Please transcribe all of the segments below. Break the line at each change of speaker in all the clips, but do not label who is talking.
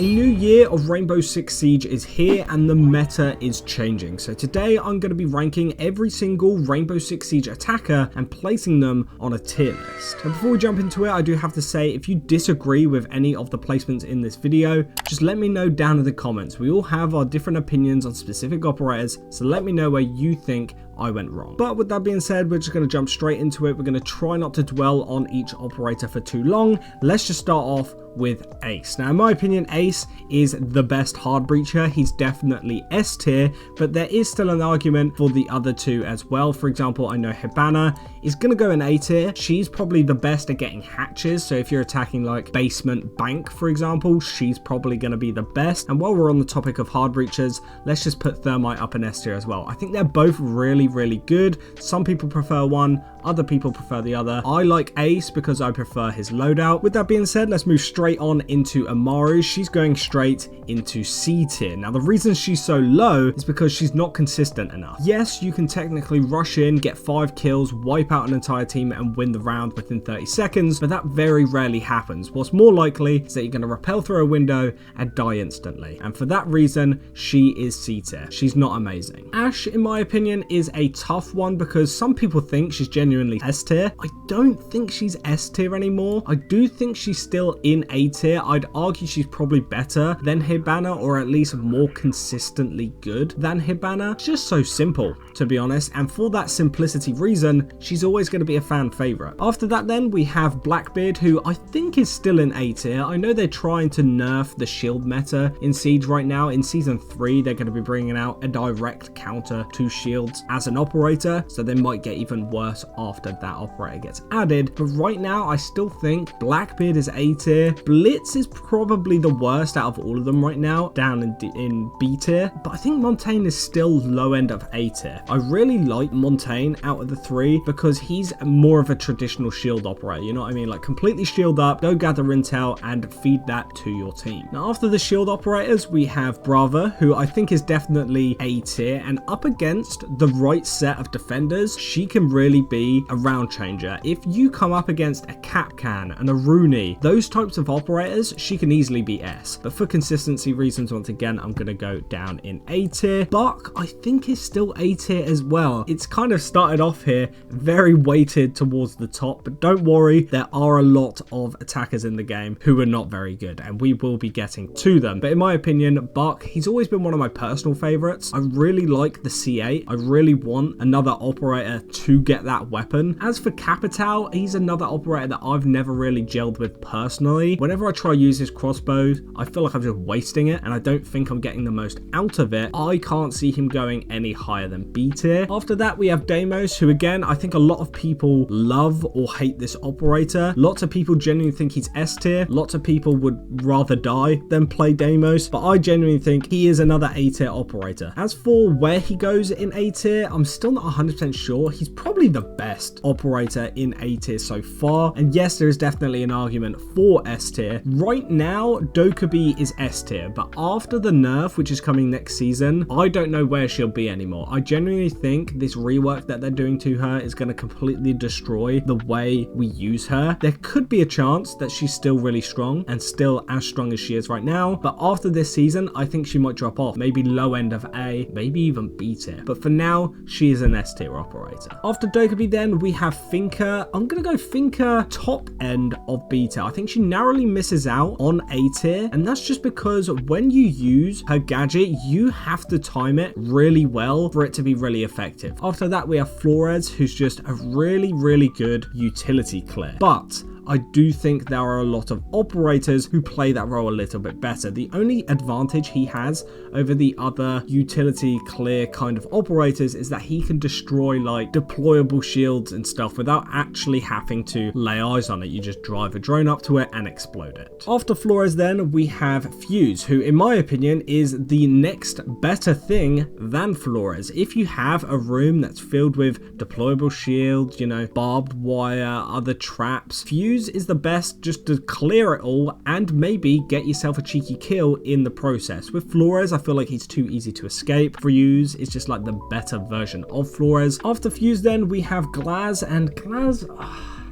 A new year of Rainbow Six Siege is here and the meta is changing. So today I'm going to be ranking every single Rainbow Six Siege attacker and placing them on a tier list. And before we jump into it, I do have to say, if you disagree with any of the placements in this video, just let me know down in the comments. We all have our different opinions on specific operators, so let me know where you think I went wrong. But with that being said, we're just going to jump straight into it. We're going to try not to dwell on each operator for too long. Let's just start off with Ace. Now, in my opinion, Ace is the best hard breacher. He's definitely S tier, but there is still an argument for the other two as well. For example, I know Hibana is going to go in A tier. She's probably the best at getting hatches. So if you're attacking like basement bank, for example, she's probably going to be the best. And while we're on the topic of hard breachers, let's just put Thermite up in S tier as well. I think they're both really good. Some people prefer one, other people prefer the other. I like Ace because I prefer his loadout. With that being said, let's move straight on into Amaru. She's going straight into C tier. Now, the reason she's so low is because she's not consistent enough. Yes, you can technically rush in, get 5 kills, wipe out an entire team and win the round within 30 seconds, but that very rarely happens. What's more likely is that you're going to rappel through a window and die instantly. And for that reason, she is C tier. She's not amazing. Ashe, in my opinion, is a tough one because some people think she's genuinely S tier. I don't think she's S tier anymore. I do think she's still in A tier. I'd argue she's probably better than Hibana, or at least more consistently good than Hibana. It's just so simple, to be honest, and for that simplicity reason, she's always going to be a fan favorite. After that then, we have Blackbeard, who I think is still in A tier. I know they're trying to nerf the shield meta in Siege right now. In Season 3, they're going to be bringing out a direct counter to shields as an operator, so they might get even worse after that operator gets added. But right now, I still think Blackbeard is A tier. Blitz is probably the worst out of all of them right now, down in B tier. But I think Montaigne is still low end of A tier. I really like Montaigne out of the three because he's more of a traditional shield operator. You know what I mean? Like, completely shield up, go gather intel, and feed that to your team. Now, after the shield operators, we have Brava, who I think is definitely A tier, and up against the right set of defenders, she can really be a round changer. If you come up against a Capcan and a Rooney, those types of operators, she can easily be S. But for consistency reasons, once again, I'm going to go down in A tier. Buck, I think, is still A tier as well. It's kind of started off here very weighted towards the top, but don't worry, there are a lot of attackers in the game who are not very good, and we will be getting to them. But in my opinion, Buck, he's always been one of my personal favorites. I really like the C8. I really want another operator to get that weapon. As for Capital, he's another operator that I've never really gelled with personally. Whenever I try to use his crossbows, I feel like I'm just wasting it, and I don't think I'm getting the most out of it. I can't see him going any higher than B tier. After that, we have Deimos, who again, I think a lot of people love or hate this operator. Lots of people genuinely think he's S tier. Lots of people would rather die than play Deimos, but I genuinely think he is another A tier operator. As for where he goes in A tier, I'm still not 100% sure. He's probably the best operator in A tier so far, and yes, there is definitely an argument for S tier. Right now, Dokkaebi is S tier, but after the nerf, which is coming next season, I don't know where she'll be anymore. I genuinely think this rework that they're doing to her is going to completely destroy the way we use her. There could be a chance that she's still really strong and still as strong as she is right now, but after this season, I think she might drop off, maybe low end of A, maybe even B tier. But for now, she is an S tier operator. After Dokkaebi then, we have Finka. I'm going to go Finka top end of B tier. I think she narrowly misses out on A tier, and that's just because when you use her gadget, you have to time it really well for it to be really effective. After that, we have Flores, who's just a really good utility clear. But I do think there are a lot of operators who play that role a little bit better. The only advantage he has over the other utility clear kind of operators is that he can destroy like deployable shields and stuff without actually having to lay eyes on it. You just drive a drone up to it and explode it. After Flores then, we have Fuse, who in my opinion is the next better thing than Flores. If you have a room that's filled with deployable shields, you know, barbed wire, other traps, Fuse is the best just to clear it all and maybe get yourself a cheeky kill in the process. With Flores, I feel like he's too easy to escape. Fuse is just like the better version of Flores. After Fuse then, we have Glaz, and Glaz...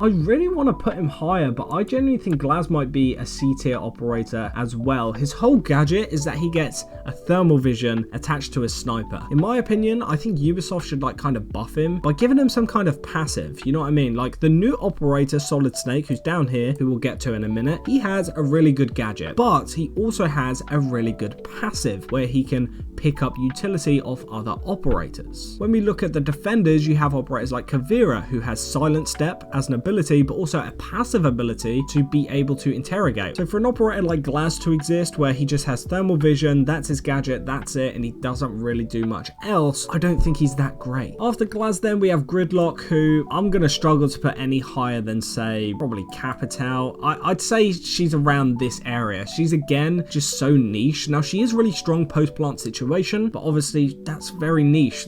I really want to put him higher, but I genuinely think Glaz might be a C tier operator as well. His whole gadget is that he gets a thermal vision attached to his sniper. In my opinion, I think Ubisoft should like kind of buff him by giving him some kind of passive, you know what I mean? Like the new operator Solid Snake, who's down here, who we'll get to in a minute, he has a really good gadget, but he also has a really good passive where he can pick up utility off other operators. When we look at the defenders, you have operators like Kavira, who has Silent Step as an ability, but also a passive ability to be able to interrogate. So for an operator like Glaz to exist, where he just has thermal vision, that's his gadget, that's it, and he doesn't really do much else, I don't think he's that great. After Glaz then we have Gridlock, who I'm gonna struggle to put any higher than say probably Capital. I'd say she's around this area. She's again just so niche. Now she is really strong post plant situation, but obviously that's very niche,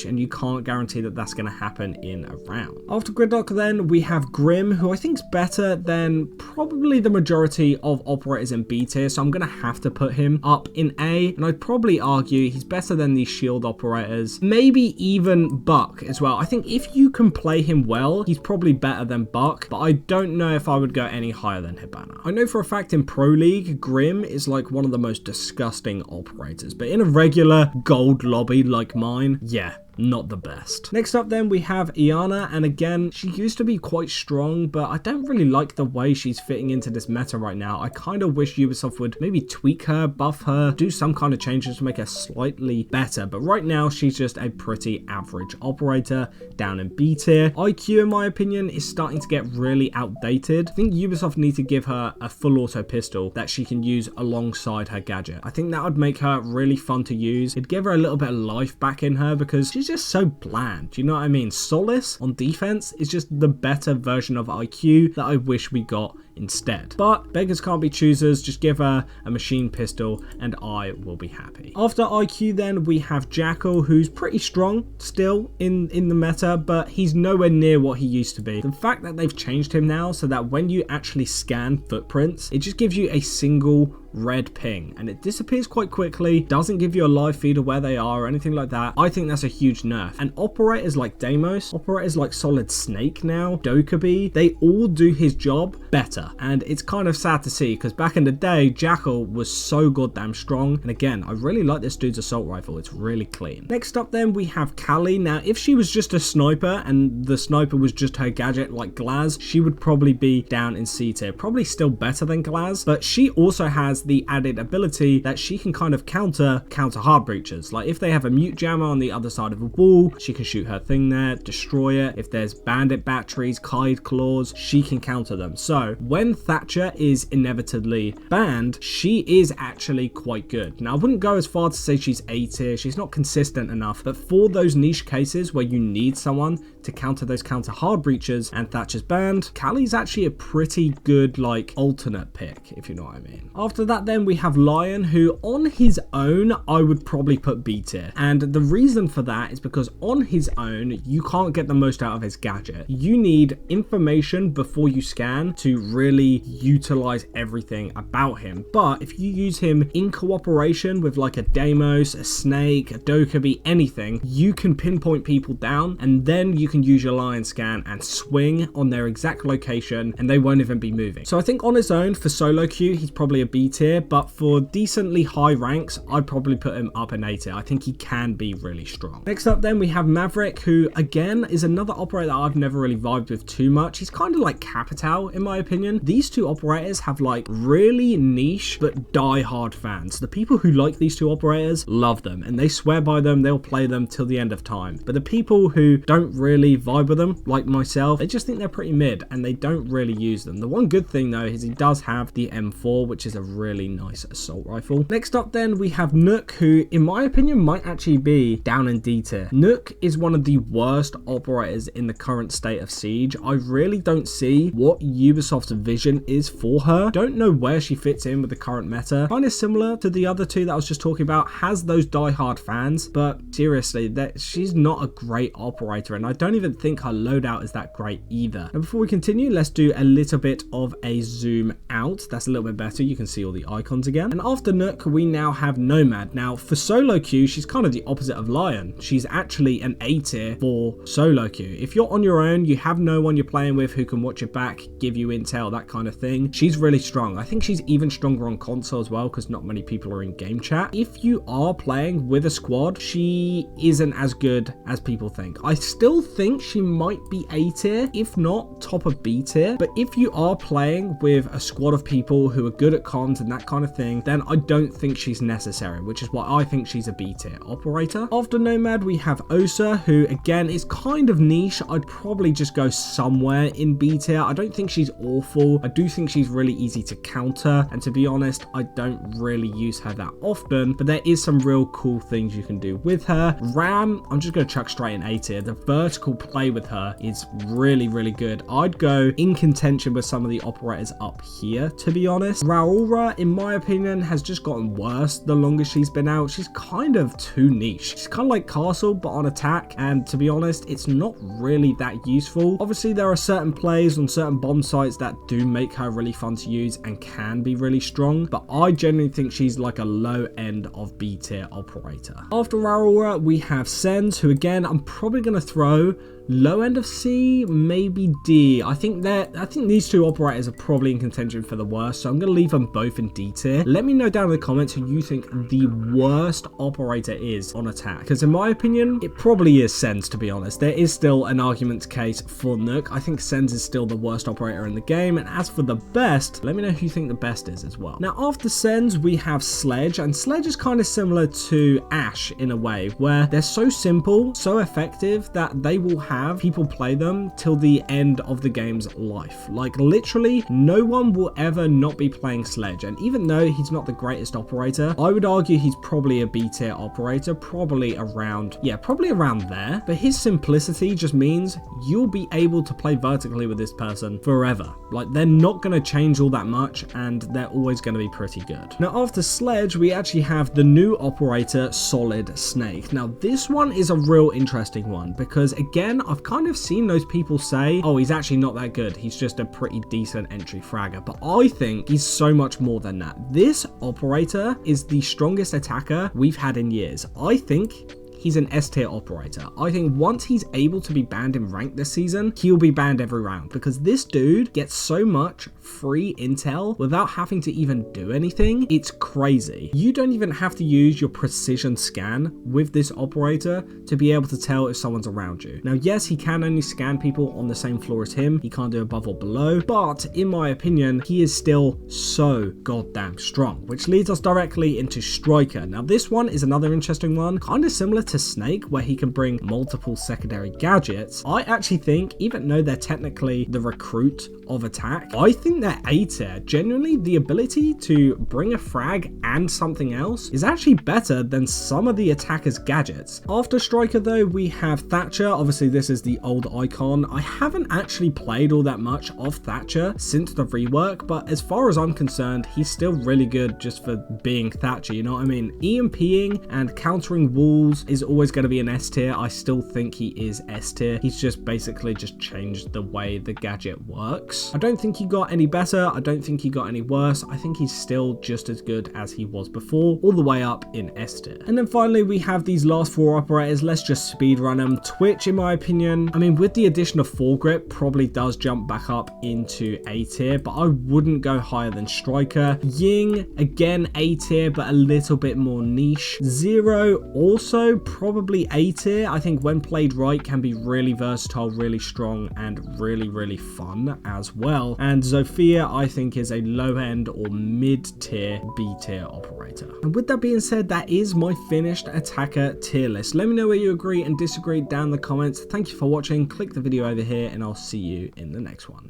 and you can't guarantee that that's going to happen in a round. After Gridlock then we have Grim, who I think is better than probably the majority of operators in B tier, so I'm going to have to put him up in A, and I'd probably argue he's better than these shield operators, maybe even Buck as well. I think if you can play him well, he's probably better than Buck, but I don't know if I would go any higher than Hibana. I know for a fact in Pro League, Grim is like one of the most disgusting operators, but in a regular gold lobby like mine, yeah, not the best. Next up then we have Iana, and again she used to be quite strong, but I don't really like the way she's fitting into this meta right now. I kind of wish Ubisoft would maybe tweak her, buff her, do some kind of changes to make her slightly better, but right now she's just a pretty average operator down in B tier. IQ in my opinion is starting to get really outdated. I think Ubisoft need to give her a full auto pistol that she can use alongside her gadget. I think that would make her really fun to use. It'd give her a little bit of life back in her because she's just so bland, you know what I mean? Solace on defense is just the better version of IQ that I wish we got instead. But beggars can't be choosers, just give her a machine pistol and I will be happy. After IQ then we have Jackal, who's pretty strong still in the meta, but he's nowhere near what he used to be. The fact that they've changed him now so that when you actually scan footprints, it just gives you a single red ping and it disappears quite quickly, doesn't give you a live feed of where they are or anything like that. I think that's a huge nerf. And operators like Deimos, operators like Solid Snake now, Dokkaebi, they all do his job better, and it's kind of sad to see because back in the day Jackal was so goddamn strong, and again I really like this dude's assault rifle, it's really clean. Next up then we have Kali. Now if she was just a sniper and the sniper was just her gadget like Glaz, she would probably be down in C tier, probably still better than Glaz, but she also has the added ability that she can kind of counter hard breachers. Like if they have a mute jammer on the other side of a wall, she can shoot her thing there, destroy it. If there's bandit batteries, Kaid claws, she can counter them. So when Thatcher is inevitably banned, she is actually quite good. Now I wouldn't go as far to say she's A tier, she's not consistent enough, but for those niche cases where you need someone to counter those hard breachers and Thatcher's banned, Kali's actually a pretty good like alternate pick, if you know what I mean. After that then we have Lion, who on his own I would probably put B tier, and the reason for that is because on his own you can't get the most out of his gadget. You need information before you scan to really utilize everything about him, but if you use him in cooperation with like a Deimos, a Snake, a Dokkaebi, anything, you can pinpoint people down and then you can use your Lion scan and swing on their exact location and they won't even be moving. So I think on his own for solo queue he's probably a B tier, but for decently high ranks I'd probably put him up in A tier. I think he can be really strong. Next up then we have Maverick, who again is another operator that I've never really vibed with too much. He's kind of like Capital in my opinion. These two operators have like really niche but die-hard fans. The people who like these two operators love them and they swear by them, they'll play them till the end of time. But the people who don't really vibe with them, like myself, they just think they're pretty mid and they don't really use them. The one good thing though is he does have the M4, which is a really nice assault rifle. Next up then we have Nook, who in my opinion might actually be down in D tier. Nook is one of the worst operators in the current state of Siege. I really don't see what Ubisoft's vision is for her. Don't know where she fits in with the current meta. Kind of similar to the other two that I was just talking about, has those die-hard fans, but seriously, she's not a great operator and I don't don't even think her loadout is that great either. And before we continue, let's do a little bit of a zoom out. That's a little bit better. You can see all the icons again. And after Nook, we now have Nomad. Now for solo queue, she's kind of the opposite of Lion. She's actually an A tier for solo queue. If you're on your own, you have no one you're playing with who can watch your back, give you intel, that kind of thing, she's really strong. I think she's even stronger on console as well because not many people are in game chat. If you are playing with a squad, she isn't as good as people think. I still think she might be A tier, if not top of B tier. But if you are playing with a squad of people who are good at comms and that kind of thing, then I don't think she's necessary, which is why I think she's a B tier operator. After Nomad, we have Osa, who again is kind of niche. I'd probably just go somewhere in B tier. I don't think she's awful. I do think she's really easy to counter, and to be honest, I don't really use her that often, but there is some real cool things you can do with her. Ram, I'm just going to chuck straight in A tier. The vertical play with her is really, really good. I'd go in contention with some of the operators up here, to be honest. Raura, in my opinion, has just gotten worse the longer she's been out. She's kind of too niche. She's kind of like Castle, but on attack, and to be honest, it's not really that useful. Obviously, there are certain plays on certain bomb sites that do make her really fun to use and can be really strong, but I genuinely think she's like a low end of B tier operator. After Raura, we have Sens, who again, I'm probably going to throw low end of C, maybe D. I think these two operators are probably in contention for the worst, so I'm going to leave them both in D tier. Let me know down in the comments who you think the worst operator is on attack, because in my opinion, it probably is Sens, to be honest. There is still an argument case for Nook. I think Sens is still the worst operator in the game, and as for the best, let me know who you think the best is as well. Now, after Sens, we have Sledge, and Sledge is kind of similar to Ashe in a way, where they're so simple, so effective, that they will have people play them till the end of the game's life. Like literally no one will ever not be playing Sledge, and even though he's not the greatest operator, I would argue he's probably a B tier operator, probably around there, but his simplicity just means you'll be able to play vertically with this person forever. Like they're not going to change all that much, and they're always going to be pretty good. Now after Sledge, we actually have the new operator, Solid Snake. Now this one is a real interesting one because again, I've kind of seen those people say, oh, he's actually not that good, he's just a pretty decent entry fragger, but I think he's so much more than that. This operator is the strongest attacker we've had in years. I think he's an S tier operator. I think once he's able to be banned in rank this season, he'll be banned every round because this dude gets so much free intel without having to even do anything. It's crazy. You don't even have to use your precision scan with this operator to be able to tell if someone's around you. Now, yes, he can only scan people on the same floor as him. He can't do above or below, but in my opinion, he is still so goddamn strong, which leads us directly into Striker. Now, this one is another interesting one, kind of similar to Snake, where he can bring multiple secondary gadgets. I actually think, even though they're technically the recruit of attack, I think they're A tier. Genuinely, the ability to bring a frag and something else is actually better than some of the attacker's gadgets. After Striker though, we have Thatcher. Obviously this is the old icon. I haven't actually played all that much of Thatcher since the rework, but as far as I'm concerned, he's still really good just for being Thatcher, you know what I mean? EMPing and countering walls is always going to be an S tier. I still think he is S tier. He's just basically just changed the way the gadget works. I don't think he got any better. I don't think he got any worse. I think he's still just as good as he was before, all the way up in S tier. And then finally, we have these last four operators. Let's just speed run them. Twitch, in my opinion, I mean, with the addition of Foregrip, probably does jump back up into A tier, but I wouldn't go higher than Striker. Ying, again, A tier, but a little bit more niche. Zero, also probably A tier. I think when played right, can be really versatile, really strong, and really, really fun as well. And Zofia, I think, is a low end or mid tier B tier operator. And with that being said, that is my finished attacker tier list. Let me know where you agree and disagree down in the comments. Thank you for watching. Click the video over here, and I'll see you in the next one.